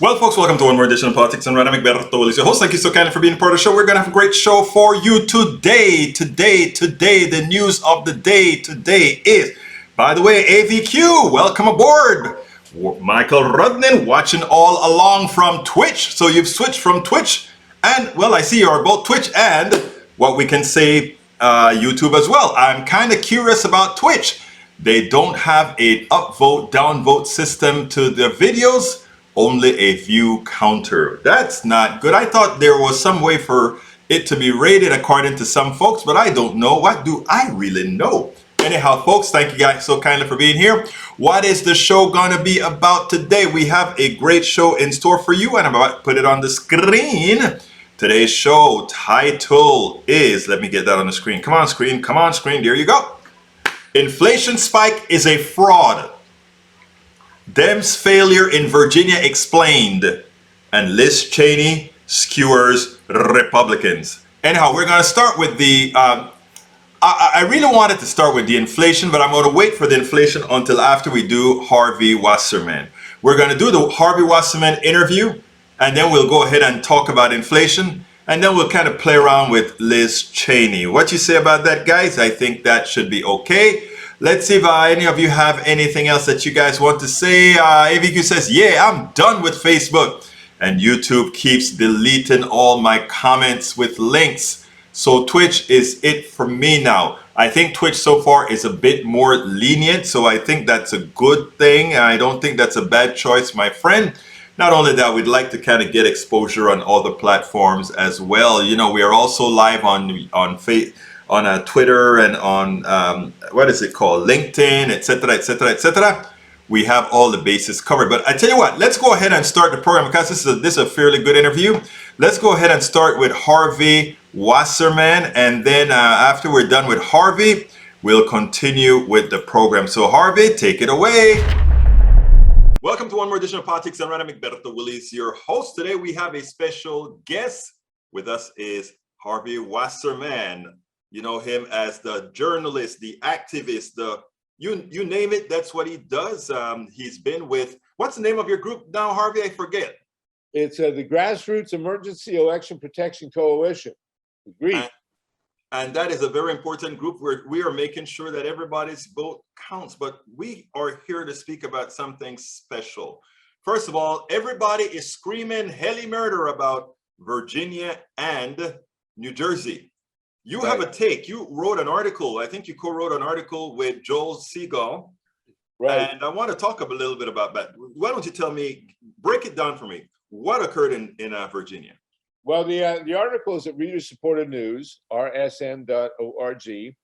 Well, folks, welcome to one more edition of Politics and Random. Berto is your host. Thank you so kindly for being part of the show. We're going to have a great show for you today. The news of the day today is, by the way, AVQ. Welcome aboard. Michael Rudnin watching all along from Twitch. So you've switched from Twitch, and well, I see you're both Twitch and what we can say YouTube as well. I'm kind of curious about Twitch. They don't have a upvote, downvote system to their videos. Only a view counter. That's not good. I thought there was some way for it to be rated according to some folks, but I don't know. What do I really know? Anyhow, folks, thank you guys so kindly for being here. What is the show going to be about today? We have a great show in store for you, and I'm about to put it on the screen. Today's show title is, let me get that on the screen. Come on, screen. Come on, screen. There you go. Inflation spike is a fraud. Dems' failure in Virginia explained, and Liz Cheney skewers Republicans. Anyhow, we're going to start with the, I really wanted to start with the inflation, but I'm going to wait for the inflation until after we do Harvey Wasserman. We're going to do the Harvey Wasserman interview, and then we'll go ahead and talk about inflation, and then we'll kind of play around with Liz Cheney. What you say about that, guys? I think that should be okay. Let's see if any of you have anything else that you guys want to say. AVQ says, yeah, I'm done with Facebook. And YouTube keeps deleting all my comments with links. So Twitch is it for me now. I think Twitch so far is a bit more lenient. So I think that's a good thing. I don't think that's a bad choice, my friend. Not only that, we'd like to kind of get exposure on other platforms as well. You know, we are also live on Facebook, on Twitter, and on what is it called, LinkedIn, etc., etc., etc. We have all the bases covered. But I tell you what, let's go ahead and start the program because this is a fairly good interview. Let's go ahead and start with Harvey Wasserman, and then after we're done with Harvey, we'll continue with the program. So Harvey, take it away. Welcome to one more edition of Politics and Random. Berto Willis, your host. Today we have a special guest. With us is Harvey Wasserman. You know him as the journalist, the activist, you name it, that's what he does. He's been with, what's the name of your group now, Harvey? I forget. It's the Grassroots Emergency Election Protection Coalition. Agreed. And that is a very important group where we are making sure that everybody's vote counts. But we are here to speak about something special. First of all, everybody is screaming heli murder about Virginia and New Jersey. You have a take. You wrote an article. I think you co-wrote an article with Joel Segal. Right. And I want to talk a little bit about that. Why don't you tell me, break it down for me. What occurred in Virginia? Well, the article is at Reader Supported News, rsn.org.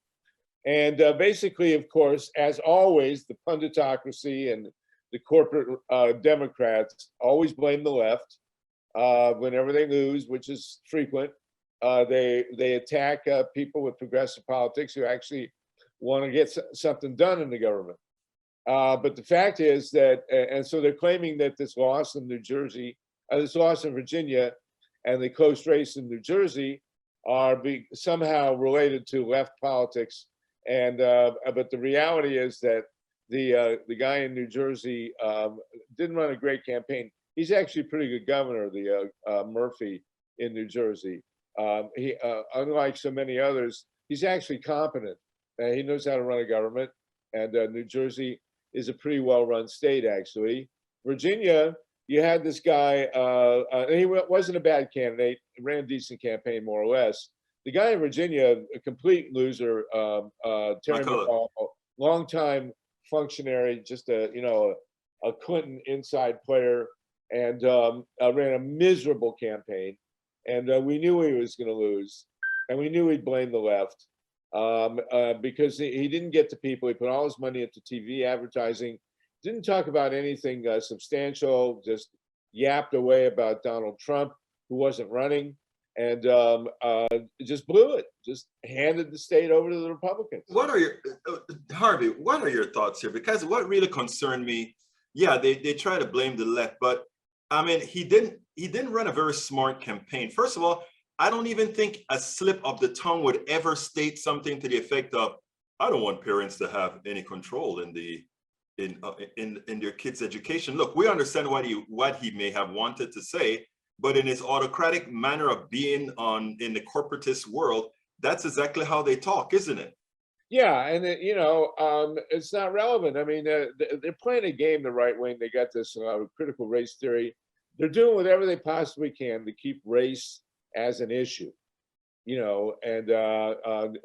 And basically, of course, as always, the punditocracy and the corporate Democrats always blame the left whenever they lose, which is frequent. They attack people with progressive politics who actually want to get something done in the government. But the fact is that, and so they're claiming that this loss in New Jersey, this loss in Virginia, and the close race in New Jersey are somehow related to left politics. And but the reality is that the guy in New Jersey didn't run a great campaign. He's actually a pretty good governor, the Murphy in New Jersey. He, unlike so many others, he's actually competent. He knows how to run a government, and New Jersey is a pretty well-run state, actually. Virginia, you had this guy, and he wasn't a bad candidate, ran a decent campaign, more or less. The guy in Virginia, a complete loser, Terry McAuliffe, longtime functionary, just a Clinton inside player, and ran a miserable campaign. And we knew he was going to lose, and we knew he'd blame the left because he didn't get to people. He put all his money into TV advertising, didn't talk about anything substantial, just yapped away about Donald Trump, who wasn't running, and just blew it, just handed the state over to the Republicans. What are your, Harvey, what are your thoughts here? Because what really concerned me, yeah, they try to blame the left, but I mean, he didn't run a very smart campaign. First of all, I don't even think a slip of the tongue would ever state something to the effect of, I don't want parents to have any control in the in their kids' education. Look, we understand what he may have wanted to say, but in his autocratic manner of being in the corporatist world, that's exactly how they talk, isn't it? Yeah, and it's not relevant. I mean, they're playing a game the right wing. They got this critical race theory. They're doing whatever they possibly can to keep race as an issue, and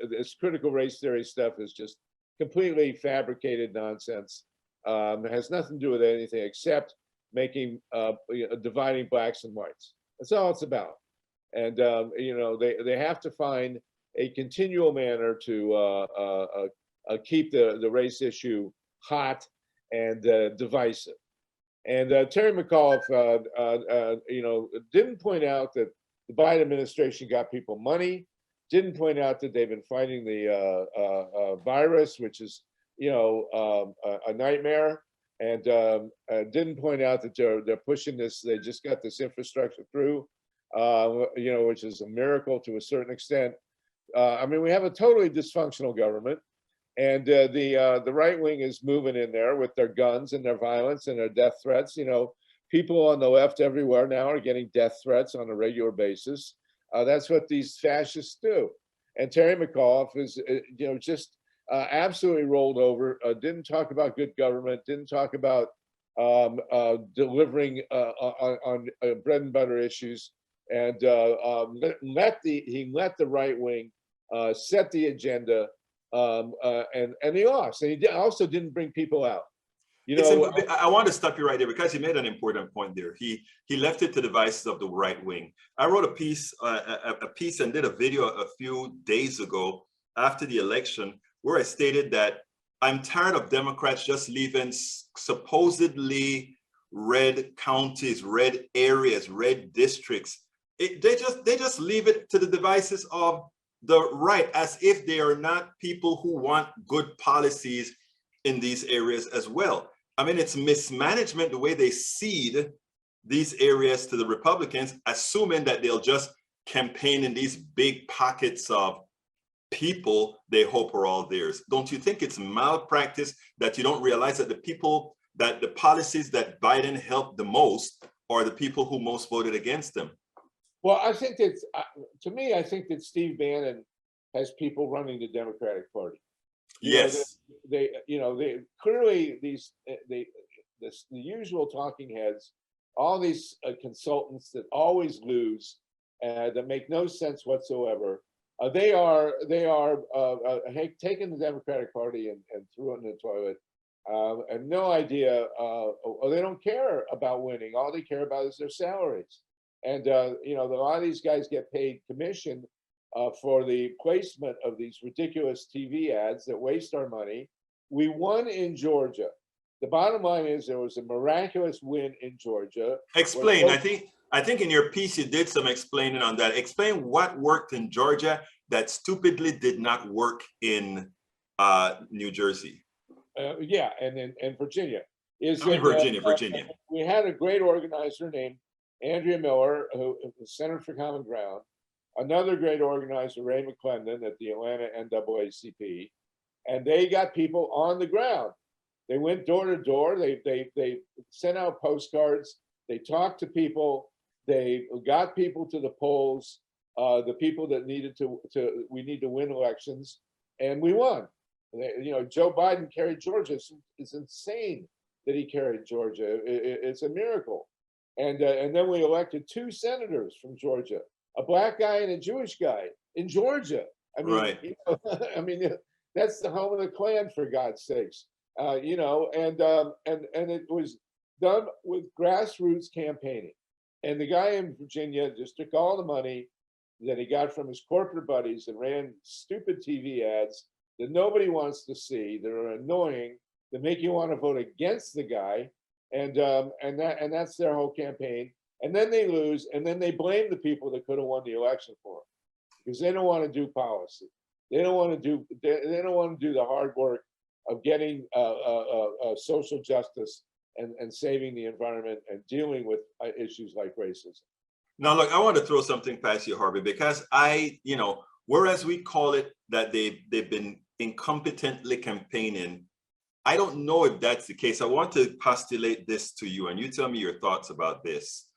this critical race theory stuff is just completely fabricated nonsense. It has nothing to do with anything except making dividing blacks and whites. That's all it's about. And they have to find a continual manner to keep the race issue hot and divisive. And Terry McAuliffe, didn't point out that the Biden administration got people money. Didn't point out that they've been fighting the virus, which is a nightmare. And didn't point out that they're pushing this. They just got this infrastructure through, which is a miracle to a certain extent. I mean, we have a totally dysfunctional government, and the right wing is moving in there with their guns and their violence and their death threats. People on the left everywhere now are getting death threats on a regular basis. That's what these fascists do. And Terry McAuliffe is, just absolutely rolled over. Didn't talk about good government. Didn't talk about delivering on bread and butter issues. And he let the right wing set the agenda, and he lost. And he also didn't bring people out. I want to stop you right there because you made an important point there. He left it to the devices of the right wing. I wrote a piece and did a video a few days ago after the election where I stated that I'm tired of Democrats just leaving supposedly red counties, red areas, red districts. They just leave it to the devices of the right, as if they are not people who want good policies in these areas as well. I mean, it's mismanagement the way they cede these areas to the Republicans, assuming that they'll just campaign in these big pockets of people they hope are all theirs. Don't you think it's malpractice that you don't realize that the policies that Biden helped the most are the people who most voted against them? Well, I think that, to me, I think that Steve Bannon has people running the Democratic Party. Yes. They clearly the usual talking heads, all these consultants that always lose, that make no sense whatsoever. They are taking the Democratic Party and threw it in the toilet, and no idea. They don't care about winning. All they care about is their salaries. And a lot of these guys get paid commission for the placement of these ridiculous TV ads that waste our money. We won in Georgia. The bottom line is there was a miraculous win in Georgia. Explain. I think in your piece you did some explaining on that. Explain what worked in Georgia that stupidly did not work in New Jersey. Yeah, and Virginia. Virginia. We had a great organizer named Andrea Miller, who Center for Common Ground. Another great organizer, Ray McClendon at the Atlanta NAACP, and they got people on the ground. They went door to door. They sent out postcards. They talked to people. They got people to the polls. The people that we need to win elections, and we won. Joe Biden carried Georgia. It's insane that he carried Georgia. It's a miracle. And then we elected 2 senators from Georgia, a black guy and a Jewish guy in Georgia. I mean, right. I mean, that's the home of the Klan, for God's sakes. And it was done with grassroots campaigning. And the guy in Virginia just took all the money that he got from his corporate buddies and ran stupid TV ads that nobody wants to see, that are annoying, that make you want to vote against the guy. And that's their whole campaign. And then they lose, and then they blame the people that could have won the election for them, because they don't want to do policy. They don't want to do the hard work of getting social justice and saving the environment and dealing with issues like racism. Now, look, I want to throw something past you, Harvey, because whereas we call it that they've been incompetently campaigning, I don't know if that's the case. I want to postulate this to you, and you tell me your thoughts about this.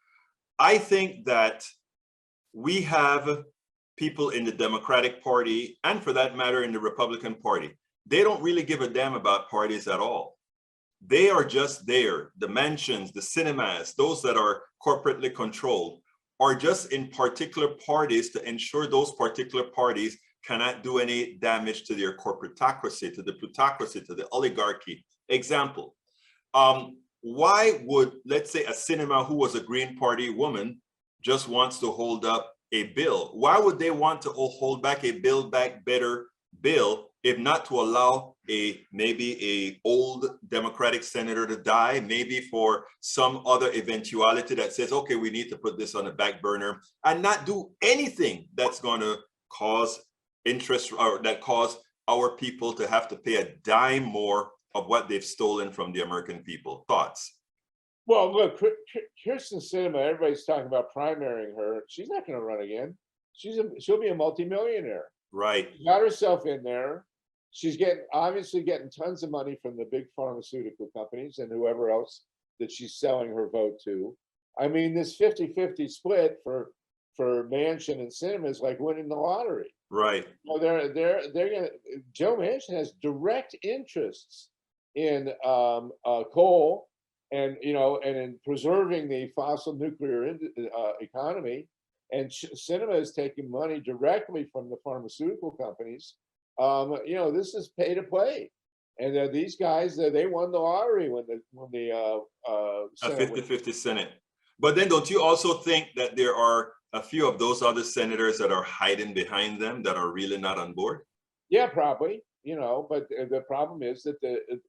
I think that we have people in the Democratic Party, and for that matter, in the Republican Party. They don't really give a damn about parties at all. They are just there. The mansions, the cinemas, those that are corporately controlled, are just in particular parties to ensure those particular parties cannot do any damage to their corporatocracy, to the plutocracy, to the oligarchy. Example, why would, let's say, a cinema who was a Green Party woman just wants to hold up a bill? Why would they want to hold back a Build Back Better bill if not to allow maybe a old Democratic senator to die, maybe for some other eventuality that says, okay, we need to put this on the back burner, and not do anything that's going to cause interest, or that cause our people to have to pay a dime more of what they've stolen from the American people? Thoughts? Well, look, Kirsten Sinema, everybody's talking about primarying her. She's not going to run again. She'll be a multimillionaire. Right. She got herself in there. She's obviously getting tons of money from the big pharmaceutical companies and whoever else that she's selling her vote to. I mean, this 50-50 split for Manchin and Sinema is like winning the lottery. Right. Well, they're gonna. Joe Manchin has direct interests in coal, and and in preserving the fossil nuclear economy. And Sinema is taking money directly from the pharmaceutical companies. This is pay to play, and these guys, they won the lottery when the a 50-50 Senate. But then don't you also think that there are a few of those other senators that are hiding behind them that are really not on board? Yeah, probably. But the problem is that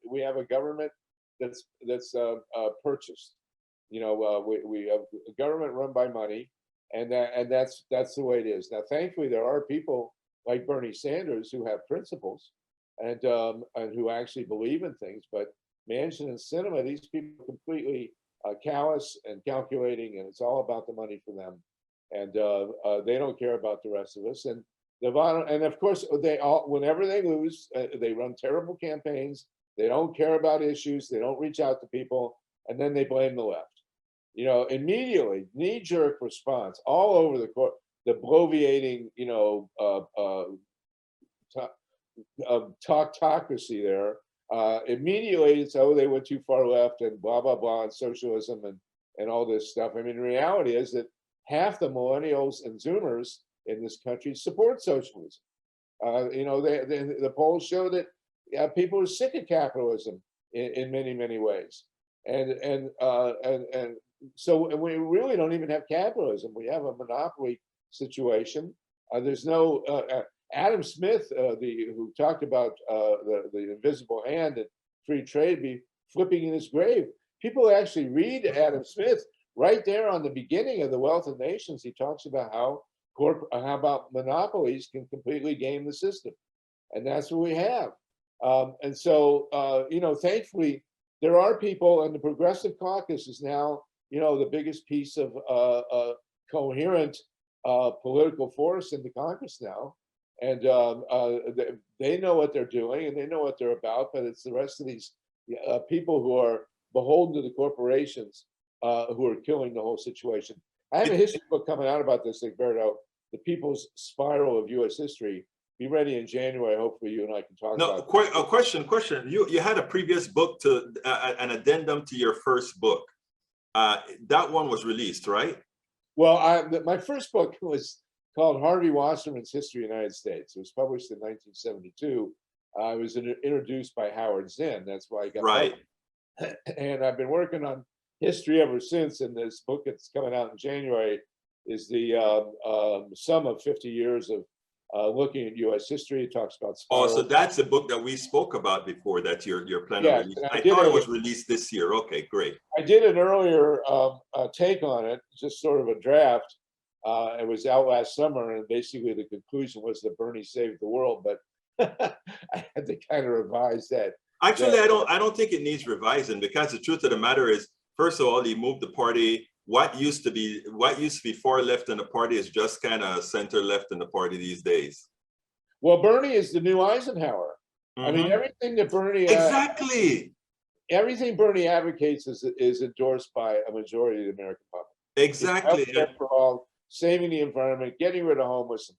we have a government that's purchased. We have a government run by money, and that's the way it is. Now, thankfully, there are people like Bernie Sanders who have principles and who actually believe in things. But Manchin and Sinema, these people are completely callous and calculating, and it's all about the money for them, and they don't care about the rest of us. And of course, whenever they lose, they run terrible campaigns. They don't care about issues. They don't reach out to people, and then they blame the left. Immediately, knee-jerk response all over the court. The bloviating, talkocracy there. Immediately, it's, oh, they went too far left and blah blah blah, and socialism and all this stuff. I mean, the reality is that half the millennials and Zoomers in this country support socialism. The polls show that people are sick of capitalism in many ways, and so we really don't even have capitalism. We have a monopoly situation. There's no Adam Smith, who talked about the invisible hand and free trade, be flipping in his grave. People actually read Adam Smith right there on the beginning of The Wealth of Nations. He talks about how about monopolies can completely game the system, and that's what we have. And so, thankfully, there are people, and the Progressive Caucus is now, the biggest piece of coherent political force in the Congress now, and they know what they're doing and they know what they're about. But it's the rest of these people who are beholden to the corporations who are killing the whole situation. I have a history book coming out about this, Egberto, The People's Spiral of U.S. History. Be ready in January. Hopefully, you and I can talk about it. A question. You had a previous book to an addendum to your first book. That one was released, right? Well, my first book was called Harvey Wasserman's History of the United States. It was published in 1972. It was introduced by Howard Zinn. That's why I got right. And I've been working on history ever since. And this book that's coming out in January is the sum of 50 years of looking at U.S. history. It talks about spirals. Oh, so that's a book that we spoke about before that you're planning to release. I thought it was released this year. Okay, great. I did an earlier take on it, just sort of a draft. It was out last summer, and basically the conclusion was that Bernie saved the world, but I had to kind of revise that. Actually, I don't think it needs revising, because the truth of the matter is, first of all, he moved the party. What used to be far left in the party is just kind of center left in the party these days. Well, Bernie is the new Eisenhower. I mean, Mhm. Exactly. everything Bernie advocates is endorsed by a majority of the American public. It's Exactly. healthcare for all, saving the environment, getting rid of homelessness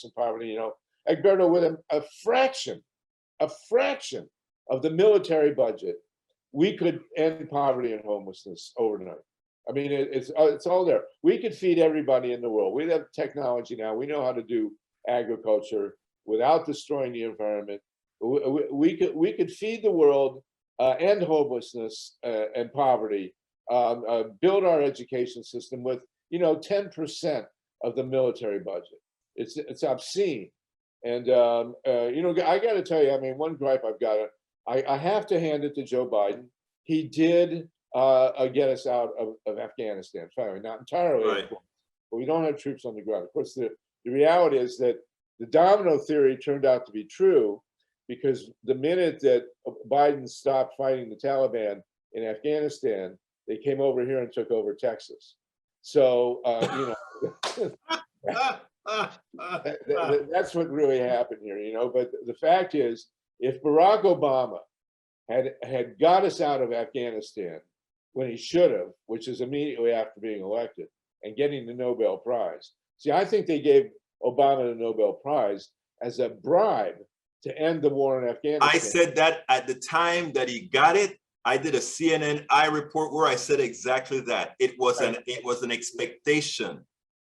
and poverty. You know, Egberto, with a fraction of the military budget, we could end poverty and homelessness overnight. I mean, it's all there. We could feed everybody in the world. We have technology now. We know how to do agriculture without destroying the environment. We could feed the world, end homelessness and poverty, build our education system with 10% of the military budget. It's obscene, and I got to tell you, I mean, one gripe I've got, I have to hand it to Joe Biden. He did get us out of Afghanistan, finally, not entirely, Right. of course, but we don't have troops on the ground. Of course, the reality is that the domino theory turned out to be true, because the minute that Biden stopped fighting the Taliban in Afghanistan, they came over here and took over Texas. So, that's what really happened here, But the fact is, if Barack Obama had got us out of Afghanistan when he should have, which is immediately after being elected and getting the Nobel Prize. See, I think they gave Obama the Nobel Prize as a bribe to end the war in Afghanistan. I said that at the time that he got it. I did a CNN report where I said exactly that. It was an expectation.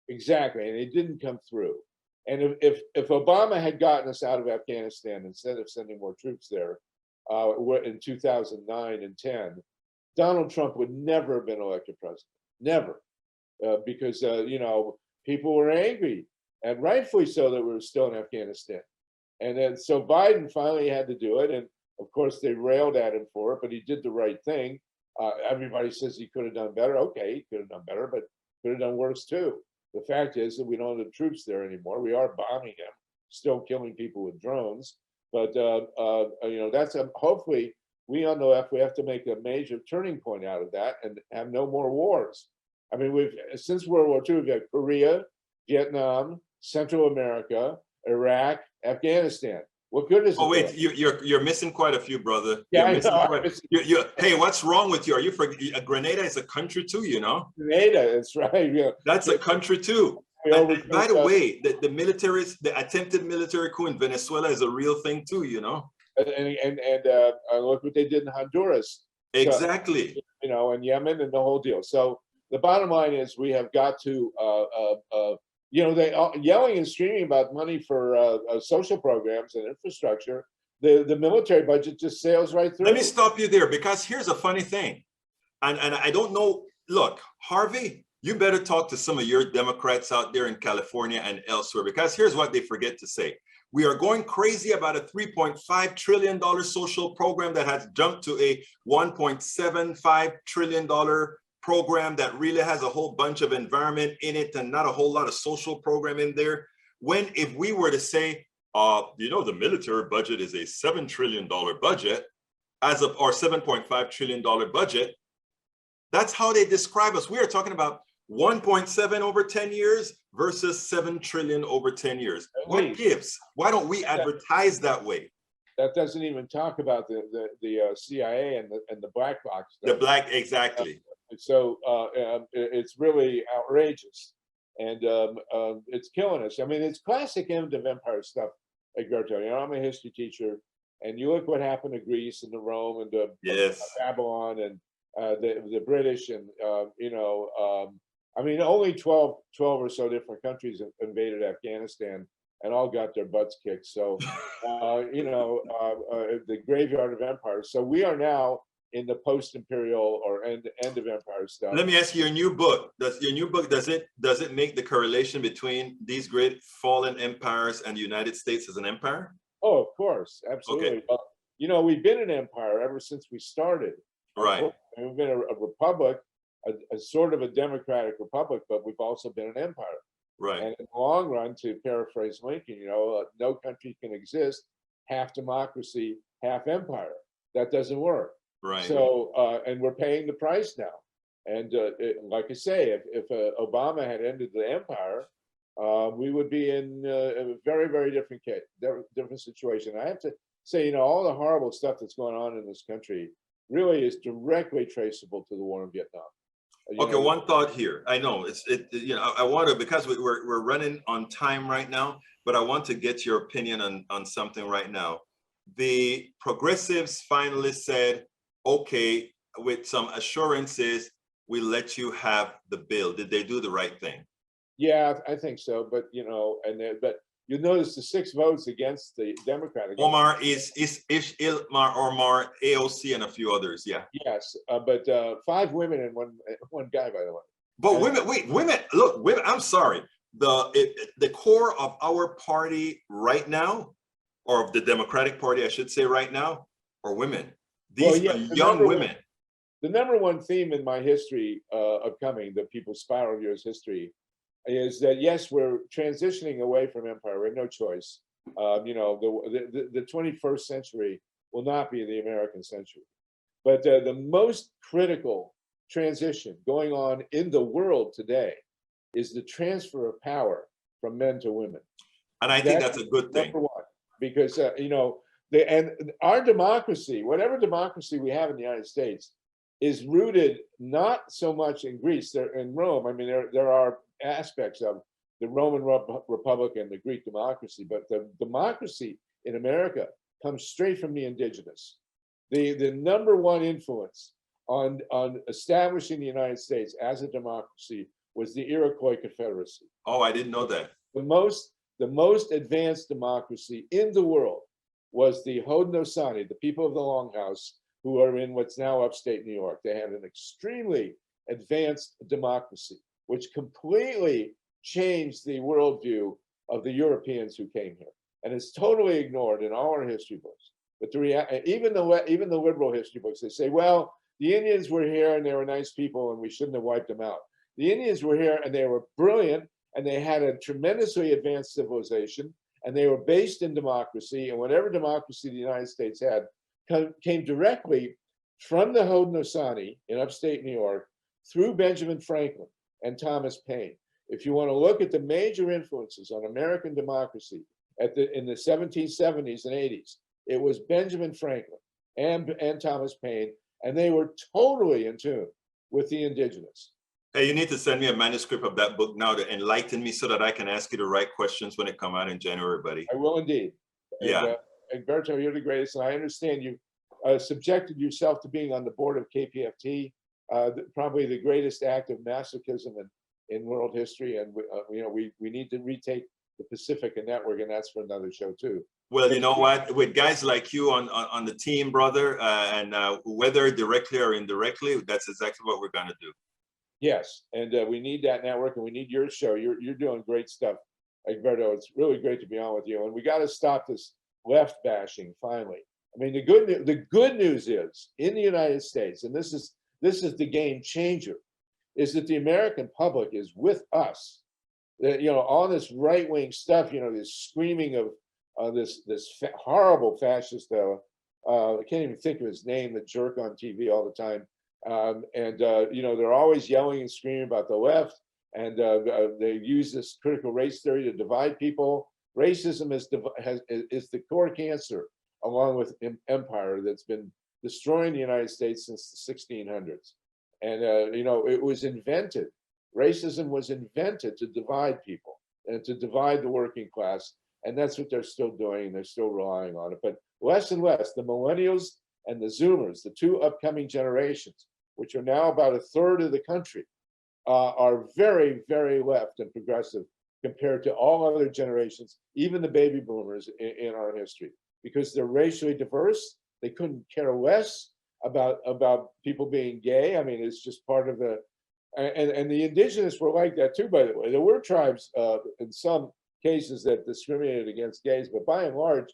Exactly, and it didn't come through. And if Obama had gotten us out of Afghanistan instead of sending more troops there in 2009 and 10, Donald Trump would never have been elected president. Never, because people were angry, and rightfully so, that we were still in Afghanistan. And then so Biden finally had to do it, and of course they railed at him for it, but he did the right thing. Everybody says he could have done better. Okay, he could have done better, but could have done worse too. The fact is that we don't have troops there anymore. We are bombing them, still killing people with drones. But that's hopefully we on the left, we have to make a major turning point out of that and have no more wars. I mean, since World War II, we've had Korea, Vietnam, Central America, Iraq, Afghanistan. What good is it? Oh wait, you're missing quite a few, brother. Yeah, you're missing I know. quite. Hey, what's wrong with you? Are you for Grenada is a country too? Grenada, that's right. Yeah, that's a country too. And by the way, the attempted military coup in Venezuela is a real thing too. And look what they did in Honduras. Exactly. So, and Yemen and the whole deal. So the bottom line is we have got to they yelling and screaming about money for social programs and infrastructure. The military budget just sails right through. Let me stop you there, because here's a funny thing, and I don't know. Look, Harvey, you better talk to some of your Democrats out there in California and elsewhere, because here's what they forget to say. We are going crazy about a $3.5 trillion social program that has jumped to a $1.75 trillion program that really has a whole bunch of environment in it and not a whole lot of social program in there. When if we were to say, the military budget is a $7 trillion budget, or $7.5 trillion budget, that's how they describe us. We are talking about 1.7 over 10 years versus 7 trillion over 10 years. What gives? Why don't we advertise that way? That doesn't even talk about the CIA and the black box stuff. Exactly. So it's really outrageous, and it's killing us. I mean, it's classic end of empire stuff, Egberto. I'm a history teacher, and you look what happened to Greece and to Rome and to Babylon and the British, and I mean, only 12 or so different countries invaded Afghanistan and all got their butts kicked. So, the graveyard of empire. So we are now in the post-imperial or end of empire stuff. Let me ask you, does it make the correlation between these great fallen empires and the United States as an empire? Oh, of course, absolutely. Okay. We've been an empire ever since we started. Right. We've been a republic, a sort of a democratic republic, but we've also been an empire. Right. And in the long run, to paraphrase Lincoln, no country can exist half democracy, half empire. That doesn't work. Right. So, and we're paying the price now. And like I say, if Obama had ended the empire, we would be in a very, very different case, different situation. I have to say, all the horrible stuff that's going on in this country really is directly traceable to the war in Vietnam. Okay, one thought here. I know I want to, because we're running on time right now, but I want to get your opinion on something right now. The progressives finally said, okay, with some assurances, we let you have the bill. Did they do the right thing? Yeah, I think so. But but you notice the 6 votes against the Democratic. Omar is Ilmar, Omar, AOC, and a few others. Yeah. Yes, but 5 women and one guy, by the way. But women, look, women. I'm sorry. The core of our party right now, or of the Democratic Party, I should say, right now, are women. These are young women. The number one theme in my history of coming, the People's Spiral Years history, is that yes, we're transitioning away from empire. We have no choice. The 21st century will not be the American century. But the most critical transition going on in the world today is the transfer of power from men to women. And I think that's a good thing. Number one, because and our democracy, whatever democracy we have in the United States, is rooted not so much in Greece, in Rome. I mean, there are aspects of the Roman Republic and the Greek democracy, but the democracy in America comes straight from the indigenous. The number one influence on establishing the United States as a democracy was the Iroquois Confederacy. Oh, I didn't know that. The most advanced democracy in the world was the Haudenosaunee, the people of the Longhouse, who are in what's now upstate New York. They had an extremely advanced democracy, which completely changed the worldview of the Europeans who came here. And it's totally ignored in all our history books. But even the liberal history books, they say, well, the Indians were here and they were nice people and we shouldn't have wiped them out. The Indians were here and they were brilliant and they had a tremendously advanced civilization and they were based in democracy, and whatever democracy the United States had came directly from the Haudenosaunee in upstate New York through Benjamin Franklin and Thomas Paine. If you want to look at the major influences on American democracy in the 1770s and 80s, it was Benjamin Franklin and Thomas Paine, and they were totally in tune with the indigenous. Hey, you need to send me a manuscript of that book now to enlighten me so that I can ask you the right questions when it come out in January, buddy. I will indeed. Yeah. Egberto, you're the greatest, and I understand you subjected yourself to being on the board of KPFT, probably the greatest act of masochism in world history, and we need to retake the Pacifica Network, and that's for another show too. Well, you know what? With guys like you on the team, brother, and whether directly or indirectly, that's exactly what we're gonna do. Yes, and we need that network, and we need your show. You're doing great stuff, Egberto. It's really great to be on with you, and we got to stop this left bashing finally. I mean, the good news is in the United States, and this is the game changer, is that the American public is with us. All this right wing stuff, this screaming of this horrible fascist. I can't even think of his name, the jerk on TV all the time. They're always yelling and screaming about the left, and they use this critical race theory to divide people. Racism is the core cancer, along with empire, that's been destroying the United States since the 1600s. And it was invented. Racism was invented to divide people and to divide the working class, and that's what they're still doing. And they're still relying on it, but less and less. The millennials and the Zoomers, the two upcoming generations, which are now about a third of the country, are very, very left and progressive compared to all other generations, even the baby boomers in our history, because they're racially diverse. They couldn't care less about people being gay. I mean, it's just part of and the indigenous were like that too, by the way. There were tribes in some cases that discriminated against gays, but by and large,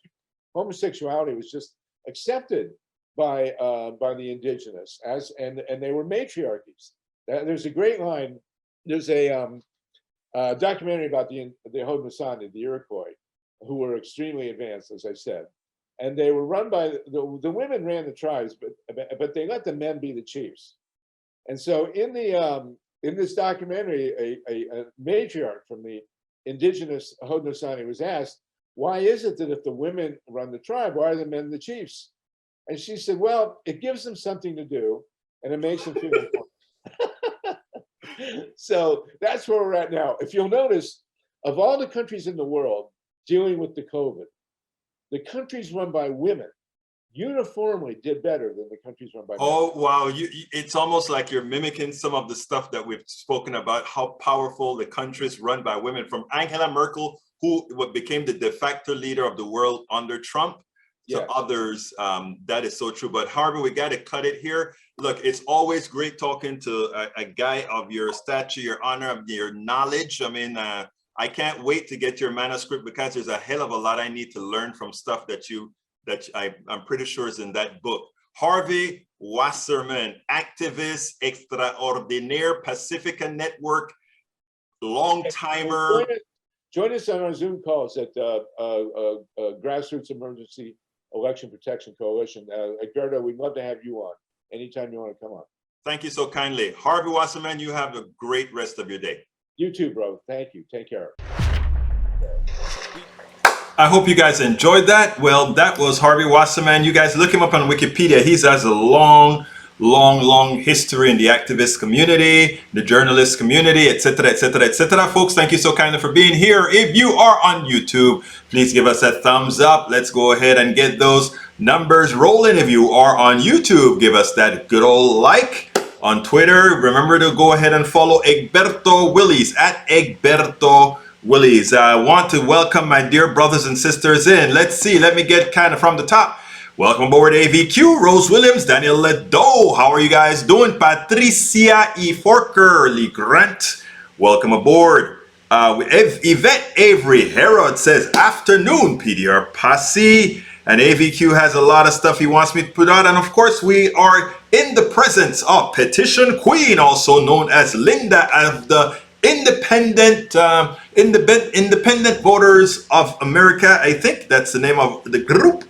homosexuality was just accepted by the indigenous and they were matriarchies. There's a great line. There's a documentary about the Haudenosaunee, the Iroquois, who were extremely advanced, as I said, and they were run by the women ran the tribes, but they let the men be the chiefs. And so in this documentary, a matriarch from the indigenous Haudenosaunee was asked, why is it that if the women run the tribe, why are the men the chiefs? And she said, well, it gives them something to do and it makes them feel important. So that's where we're at now. If you'll notice, of all the countries in the world dealing with the COVID, the countries run by women uniformly did better than the countries run by men. Oh, wow. It's almost like you're mimicking some of the stuff that we've spoken about, how powerful the countries run by women, from Angela Merkel, who became the de facto leader of the world under Trump, to others. That is so true. But Harvey, we got to cut it here. Look, it's always great talking to a guy of your stature, your honor, your knowledge. I mean, I can't wait to get your manuscript, because there's a hell of a lot I need to learn from stuff that I'm pretty sure is in that book. Harvey Wasserman, activist extraordinaire, Pacifica Network, long timer. Join us on our Zoom calls at Grassroots Emergency Election Protection Coalition. Egberto, we'd love to have you on anytime you want to come on. Thank you so kindly. Harvey Wasserman, you have a great rest of your day. You too, bro. Thank you. Take care. I hope you guys enjoyed that. Well, that was Harvey Wasserman. You guys look him up on Wikipedia. He has a long history in the activist community, the journalist community, etc., etc., etc. Folks, thank you so kindly for being here. If you are on YouTube, please give us a thumbs up. Let's go ahead and get those numbers rolling. If you are on YouTube, give us that good old like. On Twitter, remember to go ahead and follow Egberto Willies at Egberto Willies. I want to welcome my dear brothers and sisters in. Let's see. Let me get kind of from the top. Welcome aboard AVQ, Rose Williams, Daniel Ledo. How are you guys doing? Patricia E. Forker, Lee Grant. Welcome aboard. Yvette Avery Herod says, afternoon, PDR Posse. And AVQ has a lot of stuff he wants me to put out. And of course, we are in the presence of Petition Queen, also known as Linda, of the Independent Voters of America. I think that's the name of the group.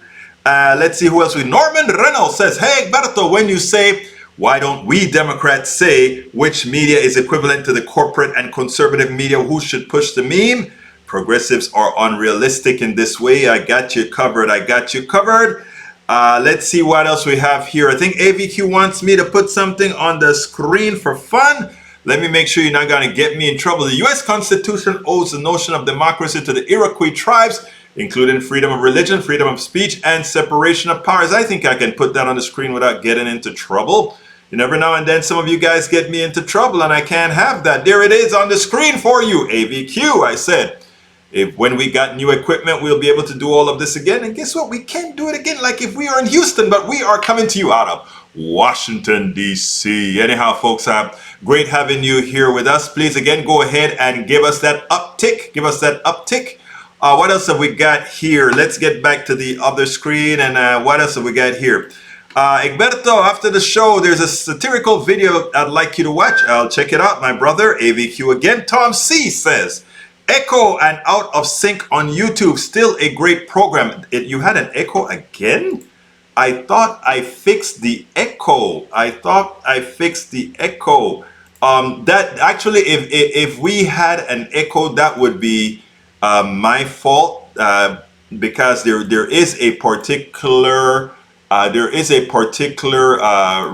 Let's see who else. Norman Reynolds says, hey, Berto, when you say, why don't we Democrats say which media is equivalent to the corporate and conservative media, who should push the meme? Progressives are unrealistic in this way. I got you covered. I got you covered. Let's see what else we have here. I think AVQ wants me to put something on the screen for fun. Let me make sure you're not going to get me in trouble. The U.S. Constitution owes the notion of democracy to the Iroquois tribes, including freedom of religion, freedom of speech, and separation of powers. I think I can put that on the screen without getting into trouble. You never now and then some of you guys get me into trouble, and I can't have that. There it is on the screen for you, AVQ. I said, when we got new equipment, we'll be able to do all of this again. And guess what? We can't do it again like if we are in Houston, but we are coming to you out of Washington, D.C. Anyhow, folks, great having you here with us. Please, again, go ahead and give us that uptick. Give us that uptick. What else have we got here? Let's get back to the other screen. And what else have we got here? Egberto, after the show, there's a satirical video I'd like you to watch. I'll check it out, my brother. AVQ again. Tom C. says, echo and out of sync on YouTube. Still a great program. You had an echo again? I thought I fixed the echo. That actually, if we had an echo, that would be my fault, because there is a particular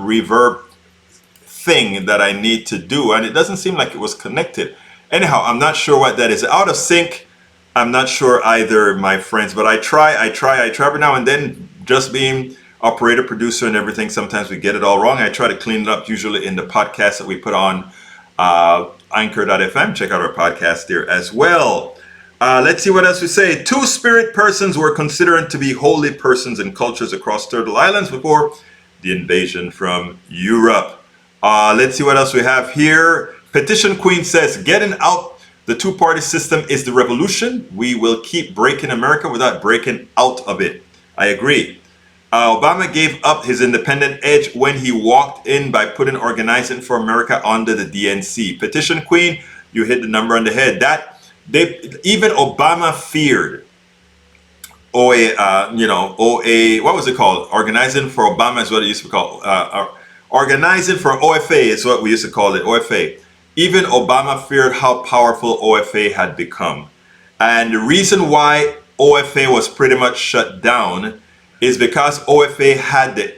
reverb thing that I need to do, and it doesn't seem like it was connected. Anyhow, I'm not sure what that is. Out of sync, I'm not sure either, my friends, but I try every now and then. Just being operator, producer, and everything, sometimes we get it all wrong. I try to clean it up, usually in the podcast that we put on anchor.fm. Check out our podcast there as well. Let's see what else we say. Two-spirit persons were considered to be holy persons in cultures across Turtle Islands before the invasion from Europe. Let's see what else we have here. Petition Queen says, getting out the two-party system is the revolution. We will keep breaking America without breaking out of it. I agree. Obama gave up his independent edge when he walked in by putting Organizing for America under the DNC. Petition Queen, you hit the number on the head. Even Obama feared what was it called? Organizing for Obama is what it used to be called. Organizing for OFA is what we used to call it, OFA. Even Obama feared how powerful OFA had become. And the reason why OFA was pretty much shut down is because OFA had the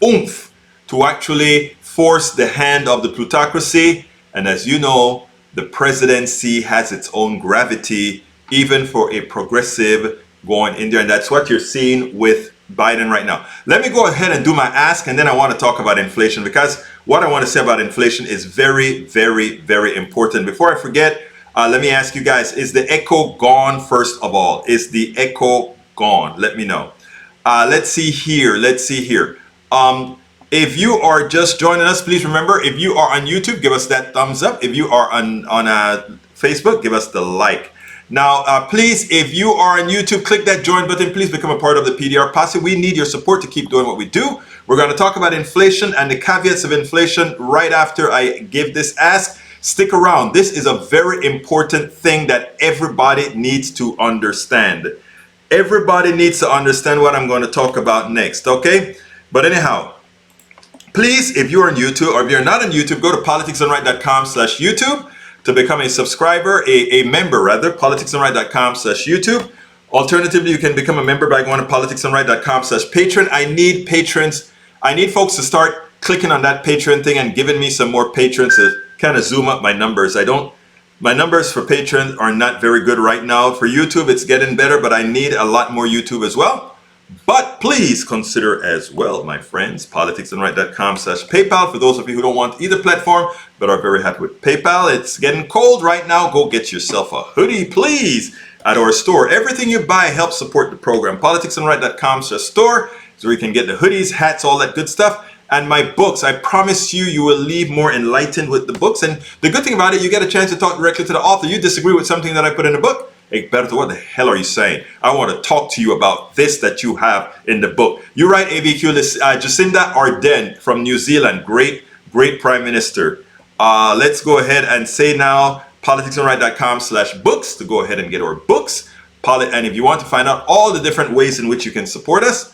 oomph to actually force the hand of the plutocracy. And as you know, the presidency has its own gravity, even for a progressive going in there. And that's what you're seeing with Biden right now. Let me go ahead and do my ask, and then I want to talk about inflation, because what I want to say about inflation is very, very, very important. Before I forget, let me ask you guys, is the echo gone first of all? Is the echo gone? Let me know. Let's see here. If you are just joining us, please remember, if you are on YouTube, give us that thumbs up. If you are on Facebook, give us the like. Now, please, if you are on YouTube, click that join button. Please become a part of the PDR Posse. We need your support to keep doing what we do. We're going to talk about inflation and the caveats of inflation right after I give this ask. Stick around. This is a very important thing that everybody needs to understand. Everybody needs to understand what I'm going to talk about next, okay? But anyhow, please, if you're on YouTube, or if you're not on YouTube, go to politicsandright.com/YouTube to become a subscriber, a member rather, politicsandright.com/YouTube. Alternatively, you can become a member by going to politicsandright.com/Patreon. I need patrons. I need folks to start clicking on that Patreon thing and giving me some more patrons to kind of zoom up my numbers. My numbers for patrons are not very good right now. For YouTube, it's getting better, but I need a lot more YouTube as well. But please consider as well, my friends, politicsandright.com/PayPal. For those of you who don't want either platform, but are very happy with PayPal, it's getting cold right now. Go get yourself a hoodie, please, at our store. Everything you buy helps support the program. Politicsandright.com/store is where you can get the hoodies, hats, all that good stuff. And my books, I promise you, you will leave more enlightened with the books. And the good thing about it, you get a chance to talk directly to the author. You disagree with something that I put in the book, hey, Berto, what the hell are you saying? I want to talk to you about this that you have in the book. You're right, AVQ. Jacinda Ardern from New Zealand, great Prime Minister. Let's go ahead and say now, politicsandright.com/books to go ahead and get our books. And if you want to find out all the different ways in which you can support us,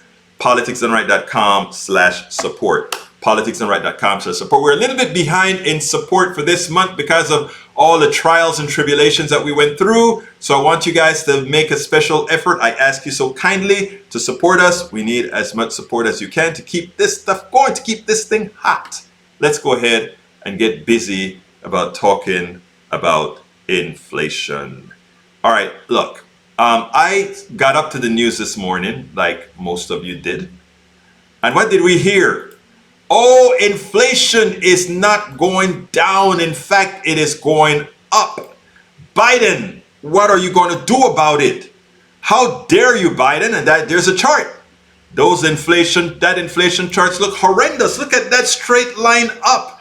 politicsandright.com/support. Politicsandright.com/support. We're a little bit behind in support for this month because of all the trials and tribulations that we went through. So I want you guys to make a special effort. I ask you so kindly to support us. We need as much support as you can to keep this stuff going, to keep this thing hot. Let's go ahead and get busy about talking about inflation. All right, look. I got up to the news this morning, like most of you did. And what did we hear? Oh, inflation is not going down. In fact, it is going up. Biden, what are you going to do about it? How dare you, Biden? And there's a chart. That inflation charts look horrendous. Look at that straight line up.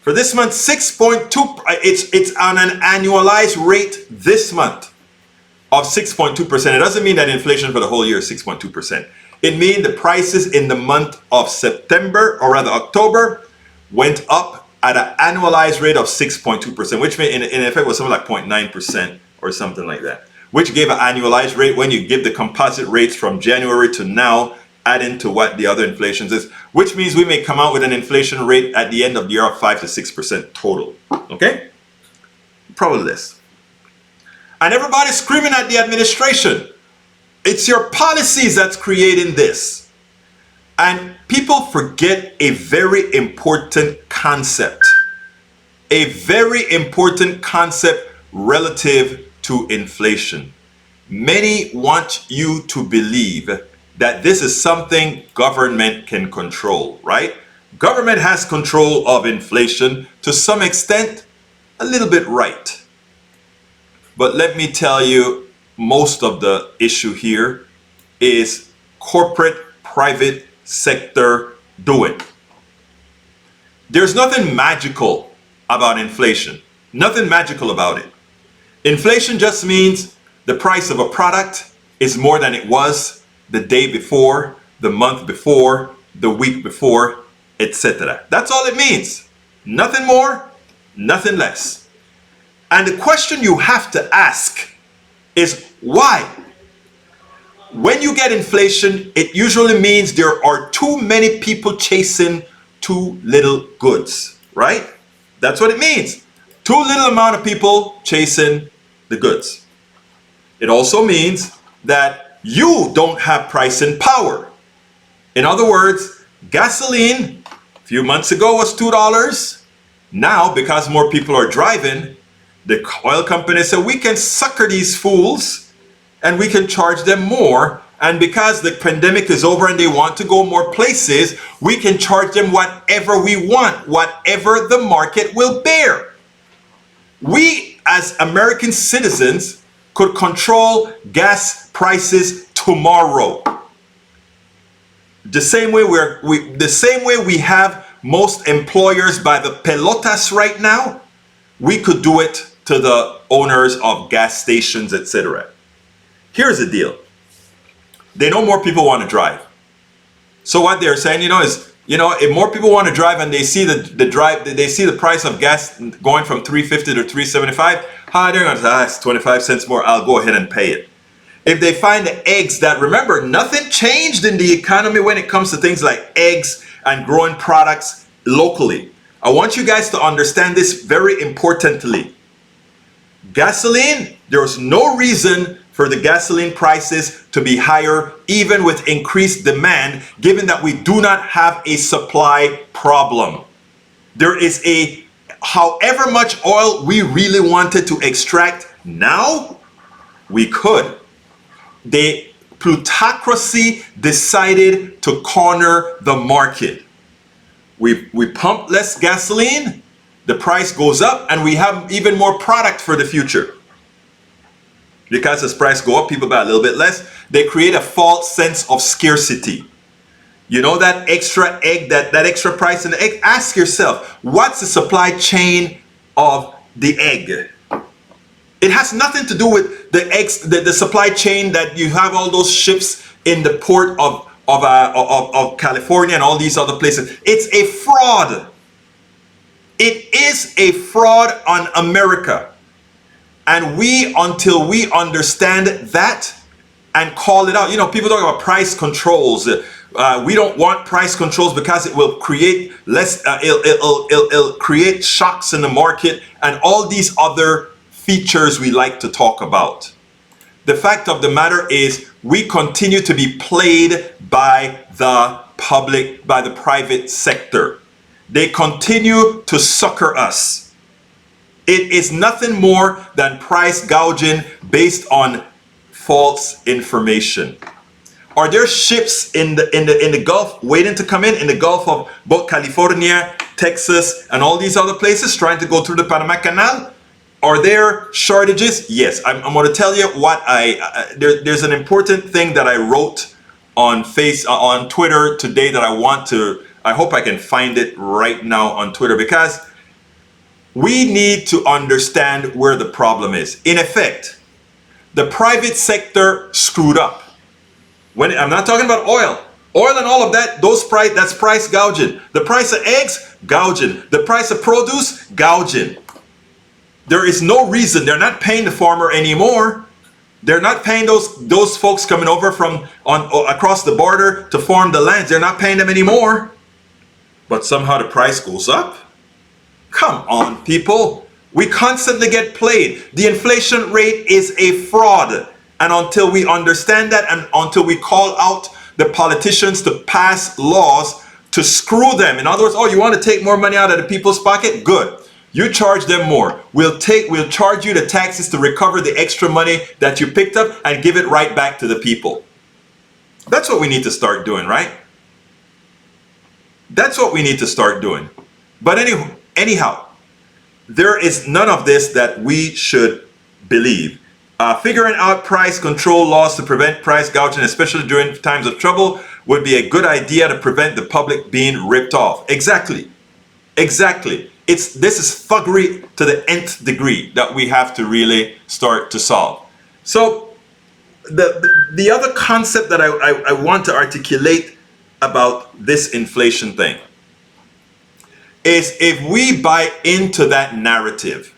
For this month, 6.2, it's on an annualized rate this month of 6.2%. It doesn't mean that inflation for the whole year is 6.2%. It means the prices in the month of September, or rather October, went up at an annualized rate of 6.2%, which in effect was something like 0.9% or something like that, which gave an annualized rate when you give the composite rates from January to now, add into what the other inflation is, which means we may come out with an inflation rate at the end of the year of 5 to 6% total. Okay? Probably less. And everybody's screaming at the administration. It's your policies that's creating this. And people forget a very important concept. A very important concept relative to inflation. Many want you to believe that this is something government can control, right? Government has control of inflation to some extent, a little bit right. But let me tell you, most of the issue here is corporate, private sector doing. There's nothing magical about inflation. Nothing magical about it. Inflation just means the price of a product is more than it was the day before, the month before, the week before, etc. That's all it means. Nothing more, nothing less. And the question you have to ask is why? When you get inflation, it usually means there are too many people chasing too little goods, right? That's what it means. Too little amount of people chasing the goods. It also means that you don't have pricing power. In other words, gasoline a few months ago was $2. Now, because more people are driving, the oil company said we can sucker these fools and we can charge them more. And because the pandemic is over and they want to go more places, we can charge them whatever we want, whatever the market will bear. We, as American citizens, could control gas prices tomorrow. The same way we have most employers by the pelotas right now, we could do it to the owners of gas stations, etc. Here's the deal. They know more people want to drive. So what they're saying, is, if more people want to drive and they see they see the price of gas going from $3.50 to $3.75, they're going to say, it's 25 cents more, I'll go ahead and pay it. If they find the eggs that, remember, nothing changed in the economy when it comes to things like eggs and growing products locally. I want you guys to understand this very importantly. Gasoline, there's no reason for the gasoline prices to be higher, even with increased demand, given that we do not have a supply problem. There is however much oil we really wanted to extract now, we could. The plutocracy decided to corner the market. We pump less gasoline, the price goes up, and we have even more product for the future. Because as price go up, people buy a little bit less. They create a false sense of scarcity. You know that extra egg, that extra price in the egg? Ask yourself, what's the supply chain of the egg? It has nothing to do with the eggs, the supply chain that you have all those ships in the port of California and all these other places. It's a fraud. It is a fraud on America. And until we understand that and call it out, people talk about price controls. We don't want price controls because it will create it'll create shocks in the market and all these other features we like to talk about. The fact of the matter is we continue to be played by the public, by the private sector. They continue to sucker us. It is nothing more than price gouging based on false information. Are there ships in the Gulf waiting to come in the Gulf of both California, Texas, and all these other places trying to go through the Panama Canal? Are there shortages? Yes. I'm going to tell you what there's an important thing that I wrote on Twitter today that I hope I can find it right now on Twitter, because we need to understand where the problem is. In effect, the private sector screwed up. I'm not talking about oil and all of that, that's price gouging. The price of eggs, gouging. The price of produce, gouging. There is no reason. They're not paying the farmer anymore. They're not paying those folks coming over from across the border to farm the lands. They're not paying them anymore. But somehow the price goes up. Come on, people. We constantly get played. The inflation rate is a fraud. And until we understand that, and until we call out the politicians to pass laws to screw them. In other words, you want to take more money out of the people's pocket? Good. You charge them more. We'll charge you the taxes to recover the extra money that you picked up and give it right back to the people. That's what we need to start doing, right? That's what we need to start doing. But anyhow, there is none of this that we should believe. Figuring out price control laws to prevent price gouging, especially during times of trouble, would be a good idea to prevent the public being ripped off. Exactly. This is thuggery to the nth degree that we have to really start to solve. So the other concept that I want to articulate about this inflation thing is, if we buy into that narrative,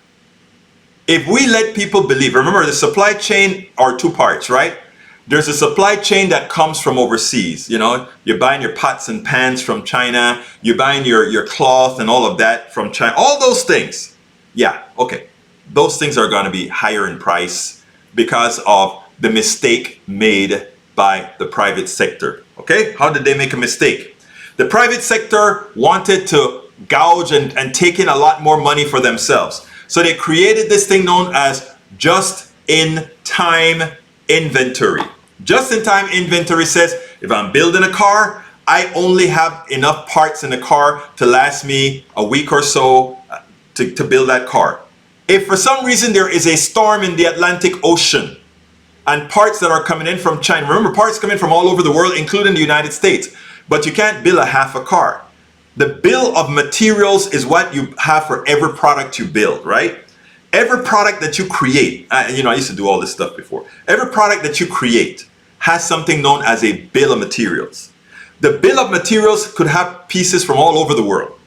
if we let people believe, remember the supply chain are two parts, right? There's a supply chain that comes from overseas. You're buying your pots and pans from China. You're buying your cloth and all of that from China. All those things. Yeah, okay. Those things are going to be higher in price because of the mistake made by the private sector. Okay, how did they make a mistake? The private sector wanted to gouge and take in a lot more money for themselves. So they created this thing known as just-in-time inventory. Just-in-time inventory says, if I'm building a car, I only have enough parts in the car to last me a week or so to build that car. If for some reason there is a storm in the Atlantic Ocean and parts that are coming in from China, remember parts come in from all over the world, including the United States, but you can't build a half a car. The bill of materials is what you have for every product you build, right? Every product that you create, I used to do all this stuff before. Every product that you create has something known as a bill of materials. The bill of materials could have pieces from all over the world.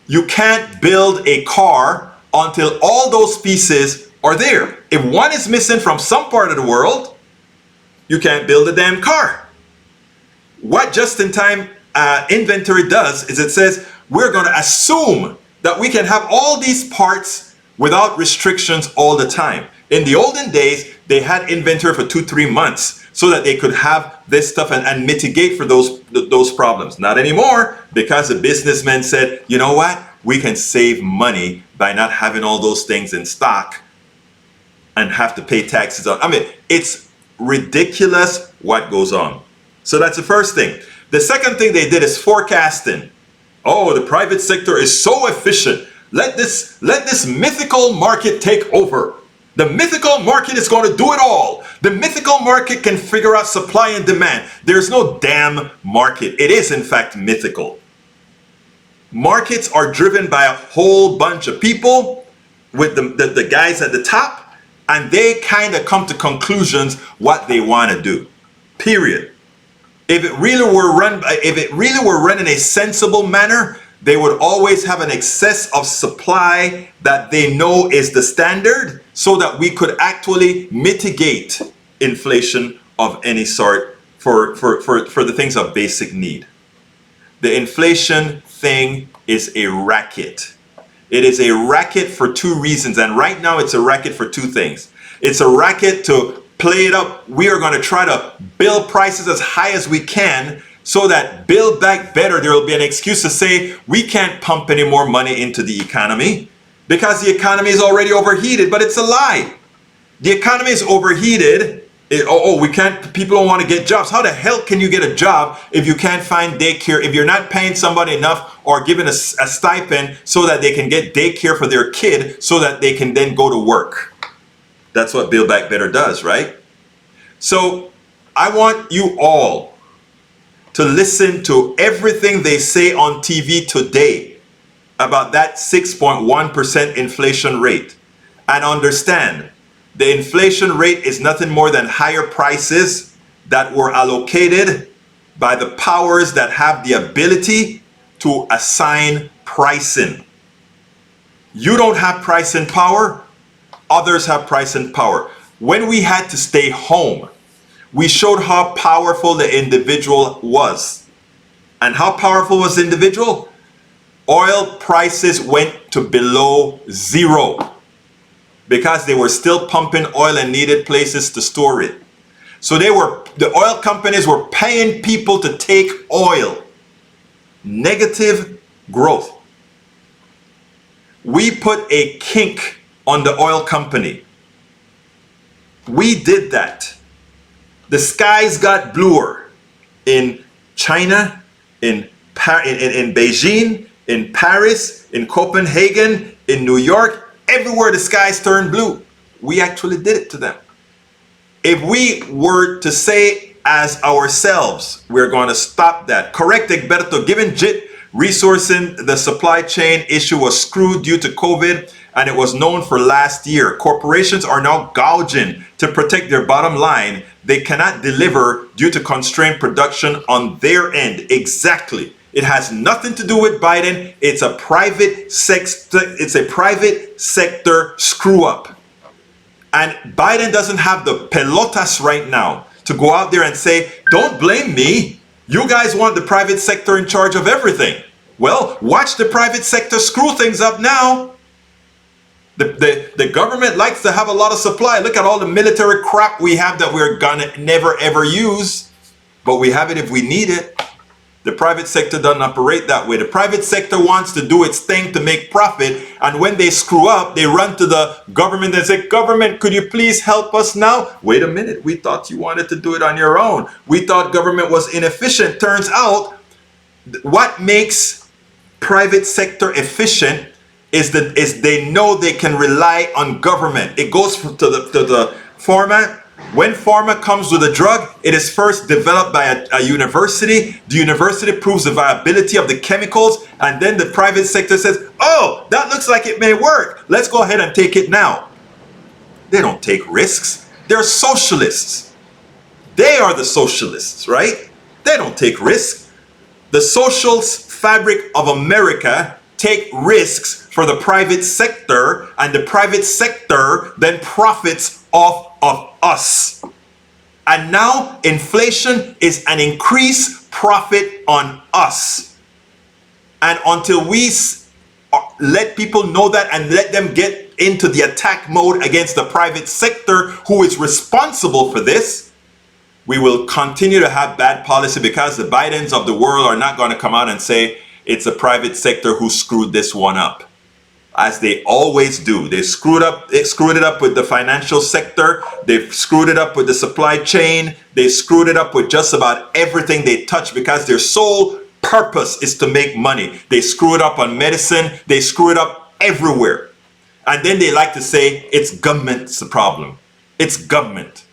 You can't build a car until all those pieces are there. If one is missing from some part of the world, you can't build a damn car. What just-in-time inventory does is it says we're going to assume that we can have all these parts without restrictions all the time. In the olden days, they had inventory for 2-3 months so that they could have this stuff and mitigate for those problems. Not anymore, because the businessmen said, you know what? We can save money by not having all those things in stock and have to pay taxes on. I mean, it's ridiculous what goes on. So that's the first thing. The second thing they did is forecasting. Oh, the private sector is so efficient. Let this mythical market take over. The mythical market is going to do it all. The mythical market can figure out supply and demand. There's no damn market. It is in fact mythical. Markets are driven by a whole bunch of people with the guys at the top, and they kind of come to conclusions what they want to do. Period. If it really were run in a sensible manner, they would always have an excess of supply that they know is the standard, so that we could actually mitigate inflation of any sort for the things of basic need. The inflation thing is a racket. It is a racket for two reasons, and right now it's a racket for two things. It's a racket to play it up. We are going to try to build prices as high as we can so that Build Back Better, there will be an excuse to say we can't pump any more money into the economy because the economy is already overheated. But it's a lie. The economy is overheated. We can't, people don't want to get jobs. How the hell can you get a job if you can't find daycare, if you're not paying somebody enough or giving a stipend so that they can get daycare for their kid so that they can then go to work? That's what Build Back Better does, right? So I want you all to listen to everything they say on TV today about that 6.1% inflation rate and understand the inflation rate is nothing more than higher prices that were allocated by the powers that have the ability to assign pricing. You don't have pricing power. Others have pricing power. When we had to stay home, we showed how powerful the individual was. And how powerful was the individual? Oil prices went to below zero because they were still pumping oil and needed places to store it. So the oil companies were paying people to take oil. Negative growth. We put a kink on the oil company. We did that. The skies got bluer in China, in Beijing, in Paris, in Copenhagen, in New York. Everywhere the skies turned blue. We actually did it to them. If we were to say as ourselves, we're going to stop that. Correct, Egberto, given JIT resourcing, the supply chain issue was screwed due to COVID, and it was known for last year. Corporations are now gouging to protect their bottom line. They cannot deliver due to constrained production on their end. Exactly. It has nothing to do with Biden. It's a private sector screw up. And Biden doesn't have the pelotas right now to go out there and say, don't blame me. You guys want the private sector in charge of everything. Well, watch the private sector screw things up now. The government likes to have a lot of supply. Look at all the military crap we have that we're gonna never ever use, but we have it if we need it. The private sector doesn't operate that way. The private sector wants to do its thing to make profit, and when they screw up, they run to the government and say, government, could you please help us now? Wait a minute, we thought you wanted to do it on your own. We thought government was inefficient. Turns out, what makes private sector efficient is they know they can rely on government. It goes to the format. When pharma comes with a drug, it is first developed by a university. The university proves the viability of the chemicals, and then the private sector says, oh, that looks like it may work. Let's go ahead and take it now. They don't take risks. They're socialists. They are the socialists, right? They don't take risks. The social fabric of America take risks for the private sector, and the private sector then profits off of us. And now inflation is an increased profit on us. And until we let people know that and let them get into the attack mode against the private sector who is responsible for this, we will continue to have bad policy, because the Bidens of the world are not going to come out and say it's the private sector who screwed this one up. As they always do. They screwed it up with the financial sector. They've screwed it up with the supply chain. They screwed it up with just about everything they touch, because their sole purpose is to make money. They screw it up on medicine. They screw it up everywhere. And then they like to say it's government's the problem. It's government.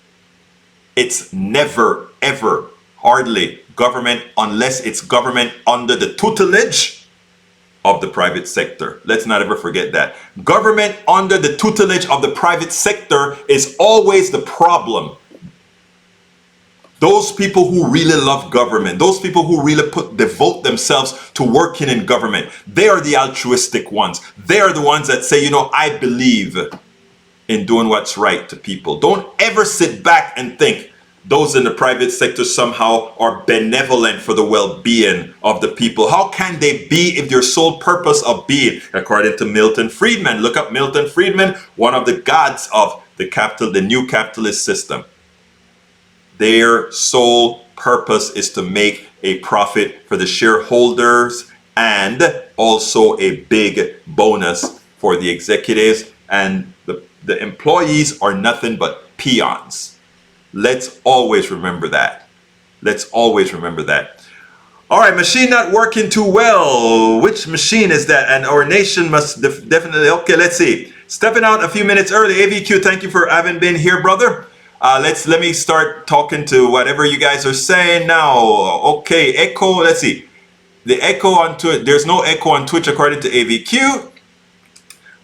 It's never, ever, hardly government unless it's government under the tutelage of the private sector. Let's not ever forget that. Government under the tutelage of the private sector is always the problem. Those people who really love government, those people who really devote themselves to working in government, they are the altruistic ones. They are the ones that say, you know, I believe in doing what's right to people. Don't ever sit back and think those in the private sector somehow are benevolent for the well-being of the people. How can they be if their sole purpose of being, according to Milton Friedman? Look up Milton Friedman, one of the gods of the new capitalist system. Their sole purpose is to make a profit for the shareholders, and also a big bonus for the executives, and the employees are nothing but peons. Let's always remember that. Let's always remember that. All right, machine not working too well. Which machine is that? And our nation must definitely, okay, let's see. Stepping out a few minutes early. AVQ, thank you for having been here, brother. Let me start talking to whatever you guys are saying now. Okay, echo, let's see. The echo on Twitch, there's no echo on Twitch according to AVQ.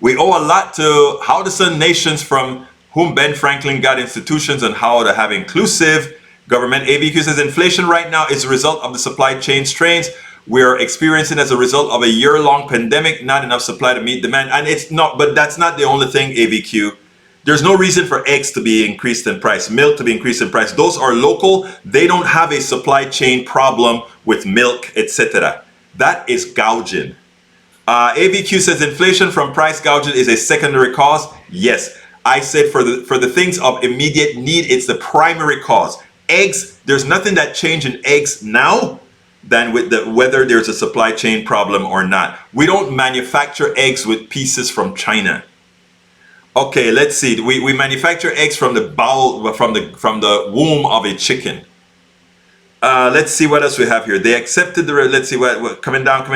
We owe a lot to how the Sun nations from whom Ben Franklin got institutions on how to have inclusive government. AVQ says inflation right now is a result of the supply chain strains we're experiencing as a result of a year-long pandemic, not enough supply to meet demand. And it's not, but that's not the only thing, AVQ. There's no reason for eggs to be increased in price, milk to be increased in price. Those are local. They don't have a supply chain problem with milk, etc. That is gouging. AVQ says inflation from price gouging is a secondary cause. Yes. I said for the things of immediate need, it's the primary cause. Eggs, there's nothing that changed in eggs now than with whether there's a supply chain problem or not. We don't manufacture eggs with pieces from China. Okay, let's see. We manufacture eggs from the bowel, from the womb of a chicken. Let's see what else we have here. They accepted the, let's see what coming down.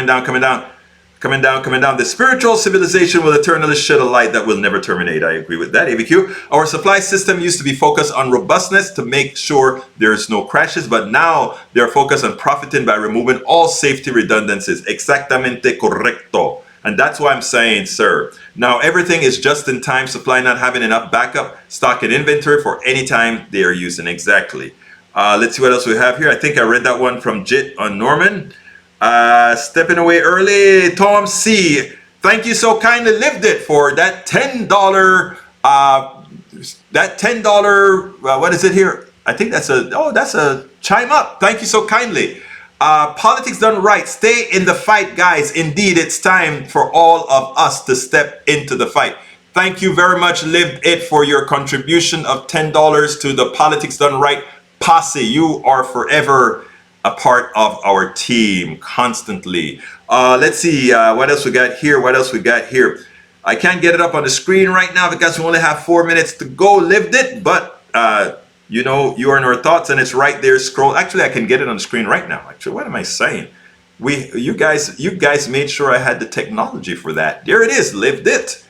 The spiritual civilization will eternally shed a light that will never terminate. I agree with that, AVQ. Our supply system used to be focused on robustness to make sure there's no crashes, but now they're focused on profiting by removing all safety redundancies. Exactamente correcto. And that's why I'm saying, sir, now everything is just in time supply, not having enough backup stock and inventory for any time they are using. Exactly. Let's see what else we have here. I think I read that one from Jit on Norman. Stepping away early, Tom C. Thank you so kindly. Lived it for that $10. What is it here? I think that's a chime up. Thank you so kindly. Politics done right. Stay in the fight, guys. Indeed, it's time for all of us to step into the fight. Thank you very much, Live It, for your contribution of $10 to the Politics Done Right posse. You are forever a part of our team constantly. Let's see what else we got here. What else we got here? I can't get it up on the screen right now because we only have 4 minutes to go. Lived it, but you know, you are in our thoughts, and it's right there. Scroll. Actually, I can get it on the screen right now. Actually, what am I saying? You guys made sure I had the technology for that. There it is. Lived it.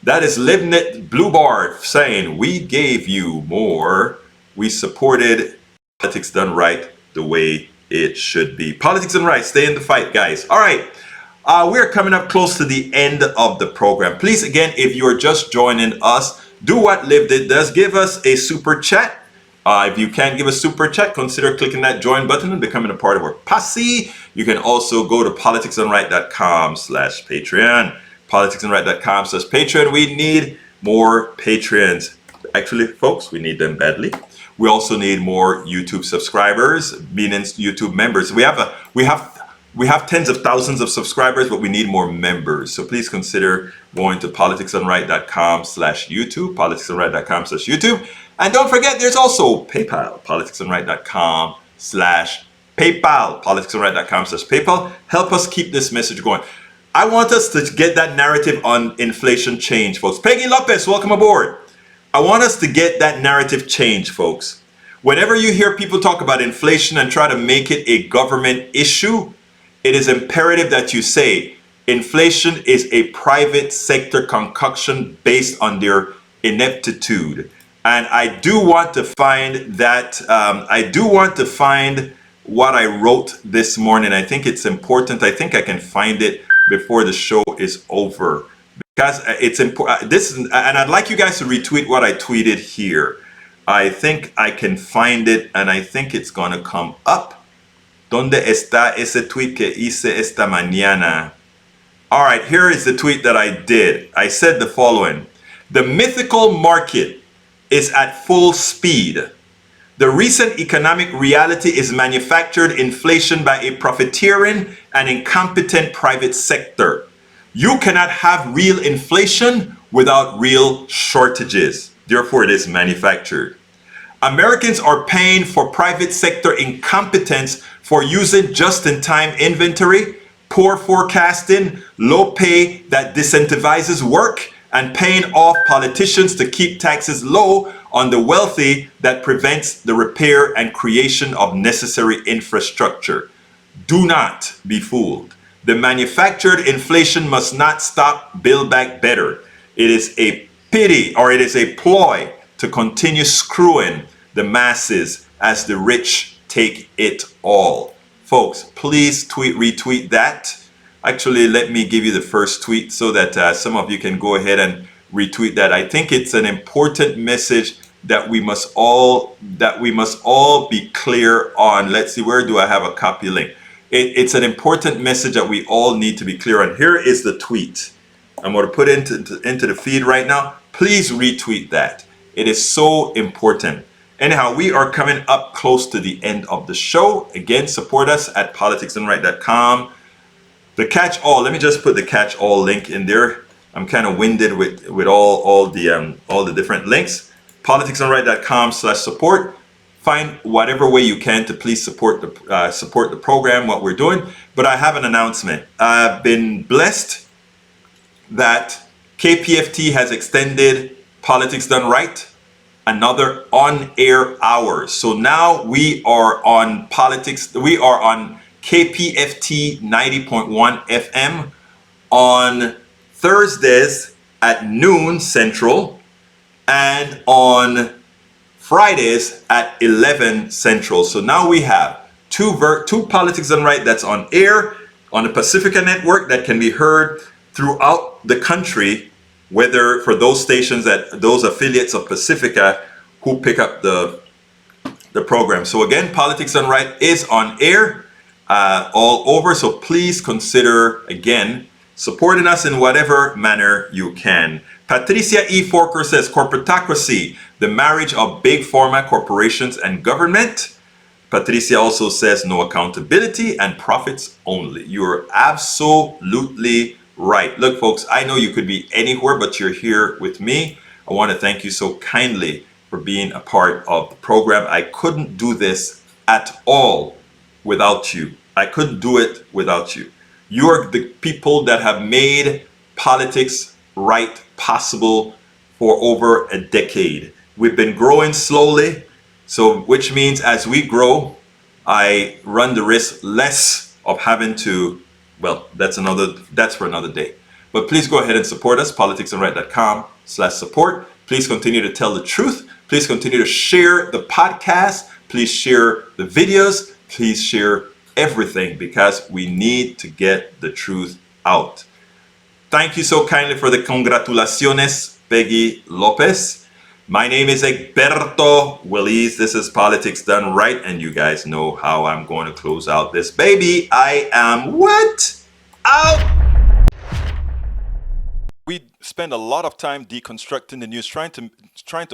That is Living It Blue Bar saying we gave you more. We supported Politics Done Right the way it should be. Politics Done Right. Stay in the fight, guys. All right. We're coming up close to the end of the program. Please, again, if you're just joining us, do what Lived It does. Give us a super chat. If you can't give a super chat, consider clicking that join button and becoming a part of our posse. You can also go to politicsdoneright.com/Patreon. politicsdoneright.com/Patreon. We need more patrons. Actually, folks, we need them badly. We also need more YouTube subscribers, meaning YouTube members. We have tens of thousands of subscribers, but we need more members. So please consider going to politicsdoneright.com/YouTube, politicsdoneright.com/YouTube. And don't forget, there's also PayPal, politicsdoneright.com/PayPal, politicsdoneright.com/PayPal. Help us keep this message going. I want us to get that narrative on inflation change, folks. Peggy Lopez, welcome aboard. I want us to get that narrative change, folks. Whenever you hear people talk about inflation and try to make it a government issue, it is imperative that you say inflation is a private sector concoction based on their ineptitude. And I do want to find that, what I wrote this morning. I think it's important. I think I can find it before the show is over, because it's important. And I'd like you guys to retweet what I tweeted here. I think I can find it, and I think it's gonna come up. ¿Dónde está ese tweet que hice esta mañana? All right, here is the tweet that I did. I said the following: the mythical market is at full speed. The recent economic reality is manufactured inflation by a profiteering and incompetent private sector. You cannot have real inflation without real shortages. Therefore, it is manufactured. Americans are paying for private sector incompetence for using just-in-time inventory, poor forecasting, low pay that disincentivizes work, and paying off politicians to keep taxes low on the wealthy that prevents the repair and creation of necessary infrastructure. Do not be fooled. The manufactured inflation must not stop Build Back Better. It is a pity, or it is a ploy to continue screwing the masses as the rich take it all. Folks, please retweet that. Actually, let me give you the first tweet so that some of you can go ahead and retweet that. I think it's an important message that we must all be clear on. Let's see, where do I have a copy link? It's an important message that we all need to be clear on. Here is the tweet. I'm going to put it into the feed right now. Please retweet that. It is so important. Anyhow, we are coming up close to the end of the show. Again, support us at politicsdoneright.com. The catch-all, let me just put the catch-all link in there. I'm kind of winded with all the different links. politicsdoneright.com/support. Find whatever way you can to please support the program, what we're doing. But I have an announcement. I've been blessed that KPFT has extended Politics Done Right another on-air hour. So now we are on KPFT 90.1 FM on Thursdays at noon Central, and on Fridays at 11 Central. So now we have two Politics Done Right that's on air on the Pacifica Network that can be heard throughout the country, whether for those stations, those affiliates of Pacifica who pick up the program. So again, Politics Done Right is on air all over. So please consider, again, supporting us in whatever manner you can. Patricia E. Forker says, corporatocracy, the marriage of big pharma corporations and government. Patricia also says, no accountability and profits only. You're absolutely right. Look, folks, I know you could be anywhere, but you're here with me. I want to thank you so kindly for being a part of the program. I couldn't do this at all without you. I couldn't do it without you. You are the people that have made politics right possible for over a decade. We've been growing slowly, so which means as we grow, I run the risk less of having to, well, that's for another day. But please go ahead and support us, politicsandright.com/support. Please continue to tell the truth. Please continue to share the podcast. Please share the videos. Please share everything because we need to get the truth out. Thank you so kindly for the congratulaciones, Peggy Lopez. My name is Egberto Willis. This is Politics Done Right, and you guys know how I'm going to close out this baby. I am what? Out! We spend a lot of time deconstructing the news, trying to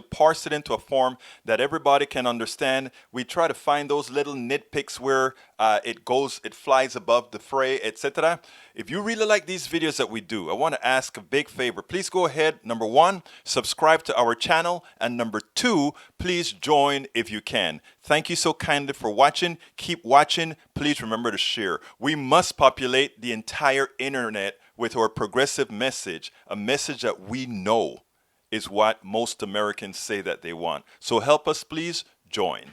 parse it into a form that everybody can understand. We try to find those little nitpicks where it flies above the fray, etc. If you really like these videos that we do, I want to ask a big favor. Please go ahead. Number one, subscribe to our channel, and number two, please join if you can. Thank you so kindly for watching. Keep watching. Please remember to share. We must populate the entire internet with our progressive message, a message that we know is what most Americans say that they want. So help us, please join.